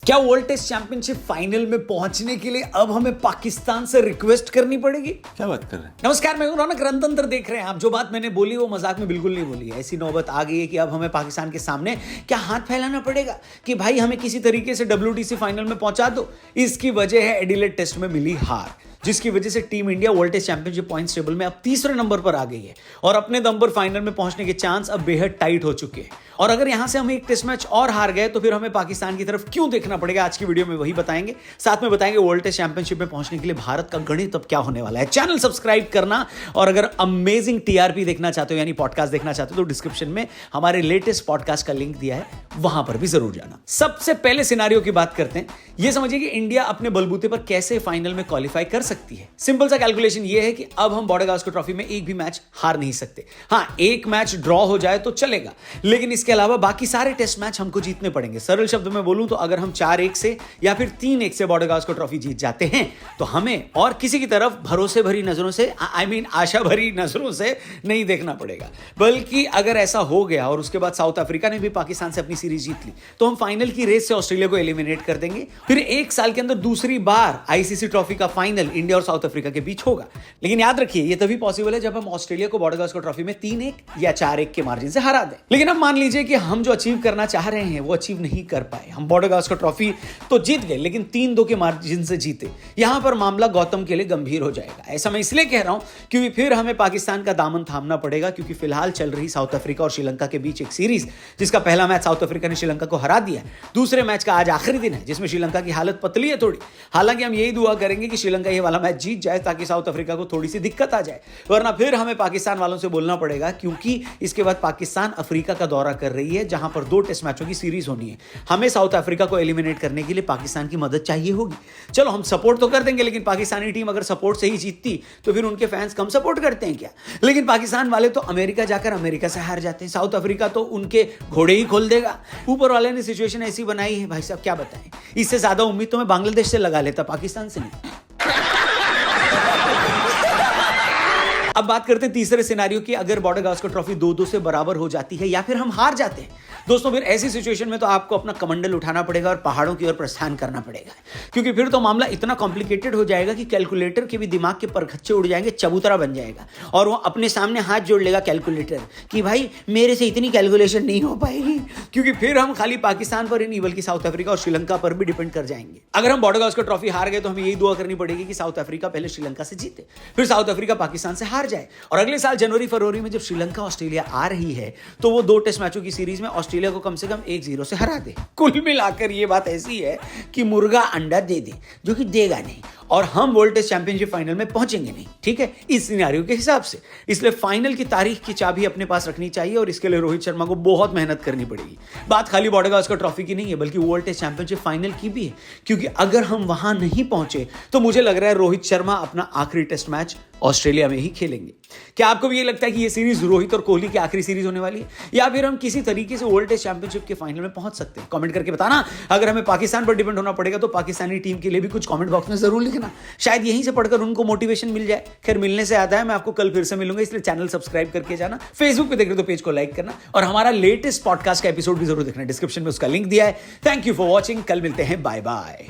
क्या world test championship final में पहुंचने के लिए अब हमें पाकिस्तान से रिक्वेस्ट करनी पड़ेगी? क्या बात कर रहे हैं? नमस्कार, मैं हूं रौनक। रणतंत्र देख रहे हैं आप। जो बात मैंने बोली वो मजाक में बिल्कुल नहीं बोली है। ऐसी नौबत आ गई है कि अब हमें पाकिस्तान के सामने क्या हाथ फैलाना पड़ेगा कि भाई हमें किसी तरीके से WTC फाइनल में पहुंचा दो। इसकी वजह है एडिलेड टेस्ट में मिली हार, जिसकी वजह से team India world test championship points table में अब तीसरे नंबर पर आ गई है और अपने दम पर फाइनल में पहुंचने के चांस अब बेहद टाइट हो चुके हैं। और अगर यहां से हम एक टेस्ट मैच और हार गए तो फिर हमें पाकिस्तान की तरफ क्यों देखना पड़ेगा, आज की वीडियो में वही बताएंगे। साथ में बताएंगे वर्ल्ड टेस्ट चैंपियनशिप में पहुंचने के लिए भारत का गणित अब क्या होने वाला है। चैनल सब्सक्राइब करना, और अगर अमेजिंग TRP देखना चाहते हो यानी पॉडकास्ट देखना चाहते हो तो डिस्क्रिप्शन में हमारे लेटेस्ट पॉडकास्ट का लिंक दिया है, वहां पर भी जरूर जाना। सबसे पहले सिनारियो की बात करते हैं। यह समझिए कि इंडिया अपने बलबूते पर कैसे फाइनल में क्वालिफाई कर सकती है। सिंपल सा कैलकुलेशन यह है कि अब हम बॉर्डर गावस्कर ट्रॉफी में एक भी मैच हार नहीं सकते। हां, एक मैच ड्रॉ हो जाए तो चलेगा, लेकिन इसके अलावा बाकी सारे टेस्ट मैच हमको जीतने पड़ेंगे। सरल शब्द में बोलूं तो अगर हम 4-1 से या फिर 3-1 से बॉर्डर गावस्कर ट्रॉफी जीत जाते हैं तो हमें और किसी की तरफ भरोसे भरी नजरों से आशा भरी नजरों से नहीं देखना पड़ेगा। बल्कि अगर ऐसा हो गया और उसके बाद साउथ अफ्रीका ने भी पाकिस्तान से अपनी सीरीज जीत ली तो हम फाइनल की रेस से ऑस्ट्रेलिया को एलिमिनेट कर देंगे। फिर एक साल के अंदर दूसरी बार ICC ट्रॉफी का फाइनल इंडिया और साउथ अफ्रीका के बीच होगा। लेकिन याद रखिए, यह तभी पॉसिबल है जब हम ऑस्ट्रेलिया को बॉर्डर गावस्कर ट्रॉफी में 3-1 या 4-1 के मार्जिन से हरा दें। लेकिन अब मान लीजिए कि हम जो अचीव करना चाह रहे हैं वो अचीव नहीं कर पाए। हम बॉर्डर गावस्कर ट्रॉफी तो जीत गए लेकिन 3-2 के मार्जिन से जीते। यहां पर मामला गौतम के लिए गंभीर हो जाएगा। ऐसा मैं इसलिए कह रहा हूं क्योंकि फिर हमें पाकिस्तान का दामन थामना पड़ेगा, क्योंकि फिलहाल चल रही साउथ अफ्रीका और श्रीलंका के बीच एक सीरीज, जिसका पहला मैच साउथ अफ्रीका ने श्रीलंका को हरा दिया। दूसरे मैच का आज आखिरी दिन है जिसमें श्रीलंका की हालत पतली है थोड़ी। हालांकि हम यही दुआ करेंगे कि श्रीलंका ये वाला मैच जीत जाए ताकि साउथ अफ्रीका को थोड़ी सी दिक्कत आ जाए, वरना फिर हमें पाकिस्तान वालों से बोलना पड़ेगा, क्योंकि इसके बाद पाकिस्तान अफ्रीका का दौरा कर रही है जहां पर 2 टेस्ट मैचों की सीरीज होनी है। हमें साउथ अफ्रीका को एलिमिनेट करने के लिए पाकिस्तान की मदद चाहिए होगी। चलो हम सपोर्ट तो कर देंगे, लेकिन पाकिस्तानी टीम अगर सपोर्ट से ही जीतती तो फिर उनके फैंस कम सपोर्ट करते हैं क्या? लेकिन पाकिस्तान वाले तो अमेरिका जाकर अमेरिका से हार जाते हैं, साउथ अफ्रीका तो उनके घोड़े ही खोल देगा। ऊपर वाले ने सिचुएशन ऐसी बनाई है, भाई साहब क्या बताएं। इससे ज्यादा उम्मीद तो मैं बांग्लादेश से लगा लेता, पाकिस्तान से नहीं। अब बात करते हैं तीसरे सिनारियो की। अगर बॉर्डर गावस्कर ट्रॉफी 2-2 से बराबर हो जाती है या फिर हम हार जाते हैं दोस्तों, फिर ऐसी सिचुएशन में तो आपको अपना कमंडल उठाना पड़ेगा और पहाड़ों की ओर प्रस्थान करना पड़ेगा, क्योंकि फिर तो मामला इतना कॉम्प्लिकेटेड हो जाएगा कि कैलकुलेटर के भी दिमाग के परखच्चे उड़ जाएंगे, चबूतरा बन जाएगा और वो अपने सामने हाथ जोड़ लेगा कैलकुलेटर कि भाई मेरे से इतनी कैलकुलेशन नहीं हो पाएगी, क्योंकि फिर हम खाली पाकिस्तान पर ही नहीं बल्कि साउथ अफ्रीका और श्रीलंका पर भी डिपेंड कर जाएंगे। अगर हम बॉर्डर गावस्कर ट्रॉफी हार गए तो हमें यही दुआ करनी पड़ेगी कि साउथ अफ्रीका पहले श्रीलंका से जीते, फिर साउथ अफ्रीका पाकिस्तान से हार जाए, और अगले साल जनवरी-फरवरी में जब श्रीलंका ऑस्ट्रेलिया आ रही है तो वो 2 टेस्ट मैचों की सीरीज में ऑस्ट्रेलिया को कम से कम 1-0 से हरा दे। कुल मिलाकर ये बात ऐसी है कि मुर्गा अंडा दे दे, जो कि देगा नहीं, और हम वर्ल्ड टेस्ट चैंपियनशिप फाइनल में पहुंचेंगे नहीं, ठीक है, इस सिनेरियो के हिसाब से। इसलिए फाइनल की तारीख की चाबी अपने पास रखनी चाहिए और इसके लिए रोहित शर्मा को बहुत मेहनत करनी पड़ेगी। बात खाली बॉर्डर गावस्कर ट्रॉफी की नहीं है बल्कि वर्ल्ड टेस्ट चैंपियनशिप फाइनल की भी है, क्योंकि अगर हम वहां नहीं पहुंचे तो मुझे लग रहा है रोहित शर्मा अपना आखिरी टेस्ट मैच ऑस्ट्रेलिया में ही खेलेंगे। क्या आपको भी ये लगता है कि ये सीरीज रोहित और कोहली की आखिरी सीरीज होने वाली है, या फिर हम किसी तरीके से वर्ल्ड टेस्ट चैंपियनशिप के फाइनल में पहुंच सकते हैं? कमेंट करके बताना। अगर हमें पाकिस्तान पर डिपेंड होना पड़ेगा तो पाकिस्तानी टीम के लिए भी कुछ कमेंट बॉक्स में जरूर लिखना, शायद यहीं से पढ़कर उनको मोटिवेशन मिल जाए। खैर, मिलने से आता है, मैं आपको कल फिर से मिलूंगा, इसलिए चैनल सब्सक्राइब करके जाना। फेसबुक पे देख रहे हो तो पेज को लाइक करना, और हमारा लेटेस्ट पॉडकास्ट का एपिसोड भी जरूर देखना, डिस्क्रिप्शन में उसका लिंक दिया है। थैंक यू फॉर वॉचिंग, कल मिलते हैं, बाय बाय।